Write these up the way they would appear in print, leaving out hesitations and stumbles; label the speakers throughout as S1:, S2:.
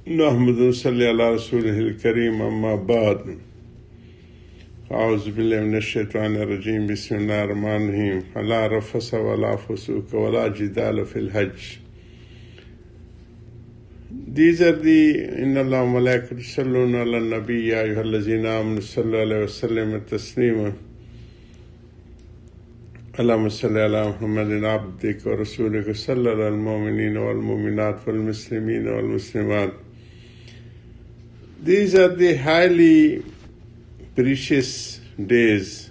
S1: नहमदु सल्ली अला रसूलिहिल करीम अम्मा बाद अऊज़ु बिल्लाहि मिनश शैतानिर रजीम बिस्मिल्लाहिर रहमानिर रहीम ला रफ़स वला फुसूक वला जिदाल फिल हज. These are the inna Allah wa malaikatahu yusalluna ala nabi ya ayyuhallazina amanu sallu alayhi wa sallimu taslima. Allahumma salli ala Muhammadin abdika wa rasulika sallallahu al mu'minina wal mu'minat wal muslimina wal muslimat. These are the highly precious days,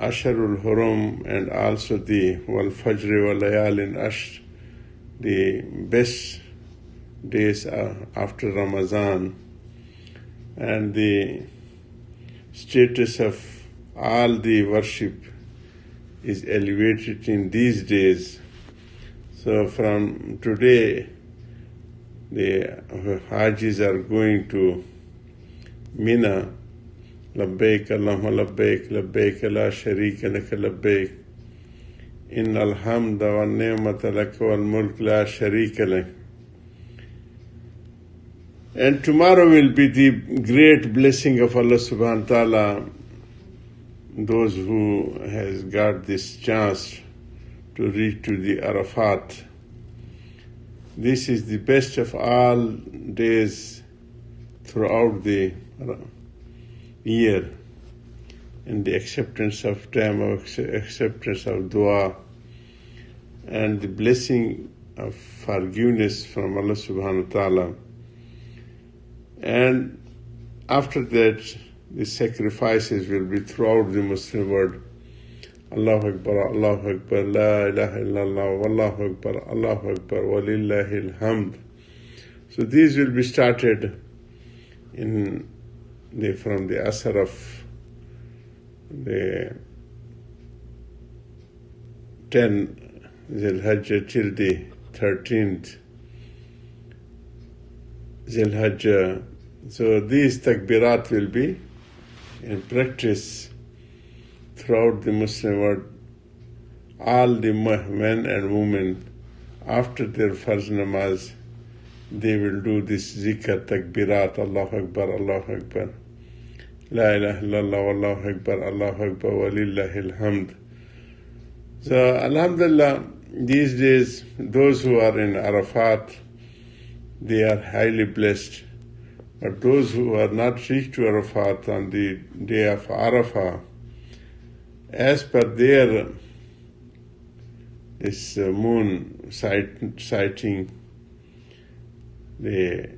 S1: Asharul Hurum, and also the Wal Fajr wal Layalin Ashr, the best days after Ramadan, and the status of all the worship is elevated in these days. So from today, the Hajis are going to Mina. Labbaik Allahumma labbaik, labbaik la sharika laka labbaik. Innal hamda wa ni'mata laka wal mulk la sharika lak. And tomorrow will be the great blessing of Allah subhanahu wa ta'ala. Those who has got this chance to reach to the Arafat. This is the best of all days throughout the year, and the acceptance of time, acceptance of dua, and the blessing of forgiveness from Allah subhanahu wa ta'ala. And after that, the sacrifices will be throughout the Muslim world. Allahu Akbar, Allahu Akbar, La ilaha illallah, Wallahu Akbar, Allahu Akbar, Walillahil hamd. So these will be started from the Asr of the 10 Zilhajjah till the 13th Zilhajjah. So these takbirat will be in practice throughout the Muslim world. All the men and women, after their farz namaz, they will do this zikr, takbirat, Allahu Akbar, Allahu Akbar, La ilaha illallah, Wallahu Akbar, Allahu Akbar, Walillahil hamd. So alhamdulillah, these days, those who are in Arafat, they are highly blessed. But those who are not reached to Arafat on the day of Arafah, as per their this moon sighting, the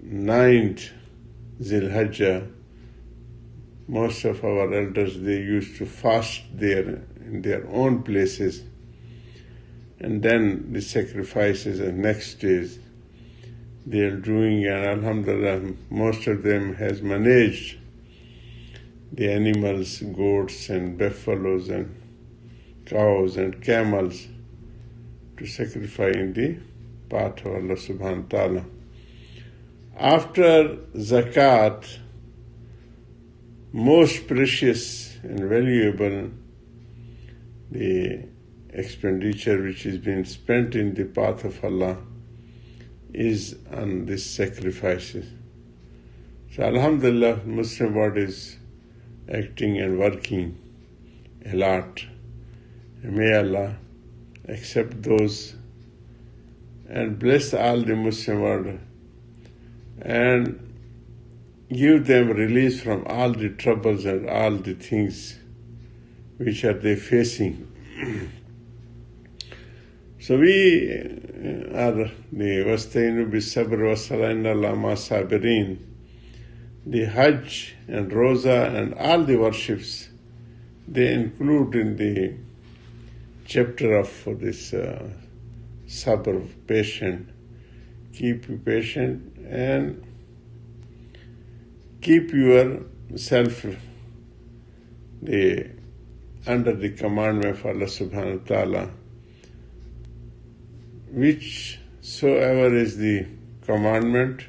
S1: 9th Zilhajjah, most of our elders, they used to fast there in their own places, and then the sacrifices the next days they are doing, and alhamdulillah, most of them has managed the animals, goats and buffaloes and cows and camels to sacrifice in the path of Allah subhanahu wa ta'ala. After zakat, most precious and valuable, the expenditure which is being spent in the path of Allah is on these sacrifices. So alhamdulillah, Muslim world is acting and working a lot. May Allah accept those and bless all the Muslim world and give them release from all the troubles and all the things which are they facing. So we are the Wastainu bis-sabr wa-salah inna Allaha ma-sabirin. The Hajj and Roza and all the worships, they include in the chapter of this sabr, patient. Keep you patient and keep yourself under the commandment of Allah subhanahu wa ta'ala. Whichsoever is the commandment,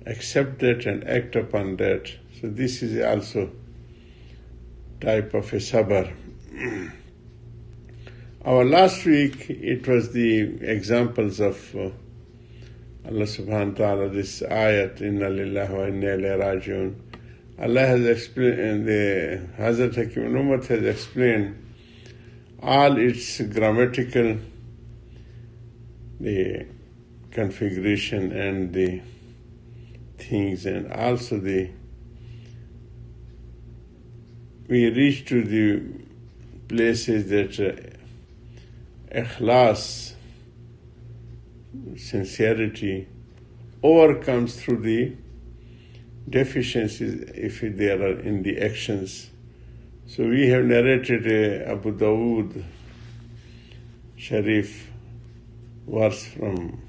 S1: accept that and act upon that. So this is also type of a sabr. Our last week, it was the examples of Allah subhanahu wa ta'ala, this ayat, Inna lillahi wa inna ilayhi raji'un. Allah has explained, the Hazrat Hakeem Umat has explained all its grammatical, the configuration and the things, and also we reach to the places that ikhlas, sincerity, overcomes through the deficiencies if they are in the actions. So we have narrated Abu Dawood Sharif verse from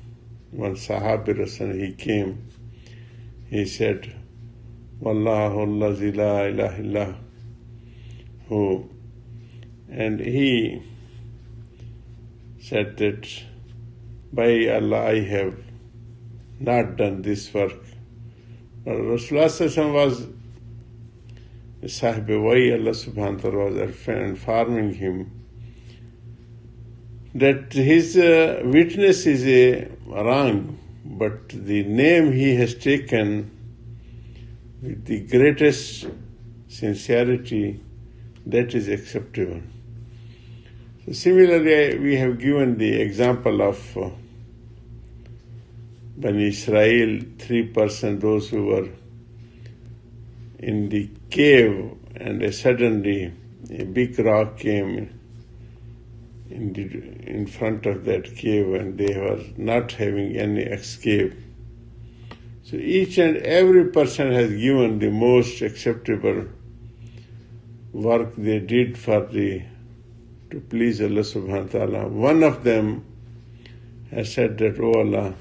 S1: one Sahabi Rasul. He came, he said, Wallahu allazi la ilaha illa hu, and he said that by Allah I have not done this work. But Rasulullah was Sahib Wai, Allah subhanahu wa ta'ala was informing him that his witness is wrong, but the name he has taken with the greatest sincerity, that is acceptable. So similarly, we have given the example of Bani Israel, 3 persons, those who were in the cave, and suddenly a big rock came in front of that cave, and they were not having any escape. So each and every person has given the most acceptable work they did to please Allah subhanahu wa ta'ala. One of them has said that, oh Allah,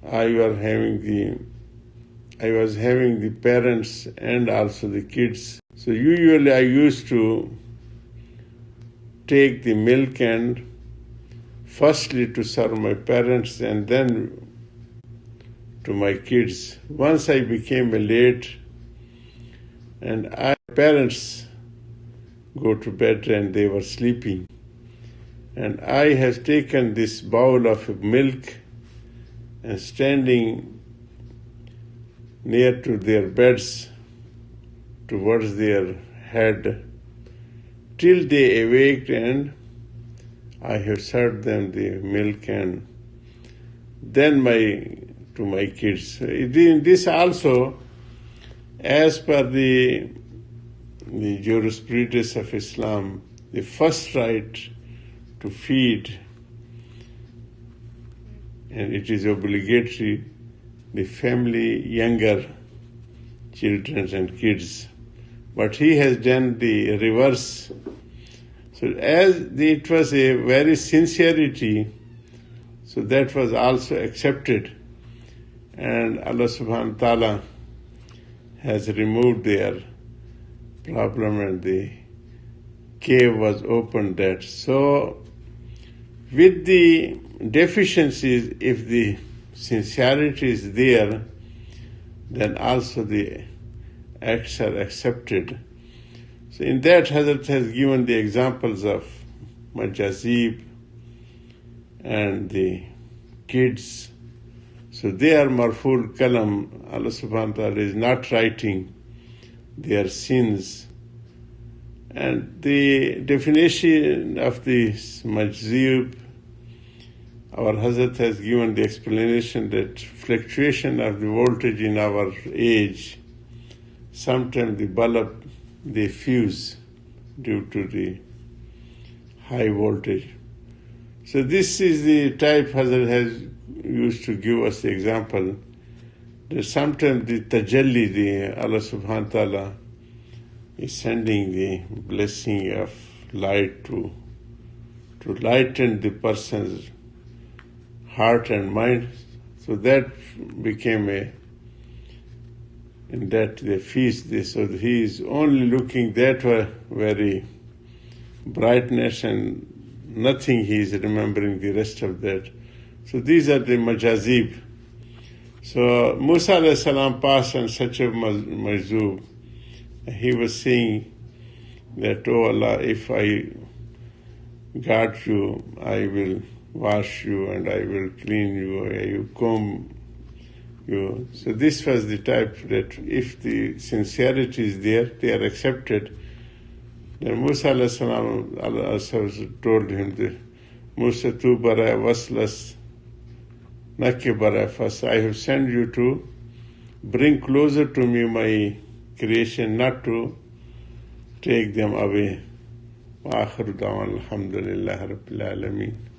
S1: I was having the parents and also the kids. So usually I used to take the milk and firstly to serve my parents and then to my kids. Once I became late and parents go to bed and they were sleeping, and I have taken this bowl of milk and standing near to their beds towards their head till they awaked, and I have served them the milk and then to my kids. This also, as per the jurisprudence of Islam, the first right to feed, and it is obligatory, the family, younger children and kids. But he has done the reverse. So as it was a very sincerity, so that was also accepted. And Allah subhanahu wa ta'ala has removed their problem and the cave was opened that. So with the deficiencies, if the sincerity is there, then also the acts are accepted. So in that, Hazrat has given the examples of Majazib and the kids. So they are marful kalam. Allah subhanahu wa ta'ala is not writing their sins. And the definition of the Majazib, our Hazrat has given the explanation that fluctuation of the voltage in our age, sometimes the bulb, they fuse due to the high voltage. So this is the type Hazrat has used to give us the example that sometimes the tajalli, the Allah subhanahu wa ta'ala is sending the blessing of light to lighten the person's heart and mind. So that became in that they feast this. So he is only looking that very brightness and nothing he is remembering the rest of that. So these are the majazib. So Musa alayhi salam passed on such a majzub. He was saying that, oh Allah, if I got you, I will wash you and I will clean you, you comb you. So this was the type that if the sincerity is there, they are accepted. Then Musa alayhi salam, Allah told him, that, Musa tu bara waslas naki bara fas, I have sent you to bring closer to me my creation, not to take them away. Wa akhiru da'wan alhamdulillahi rabbil alameen.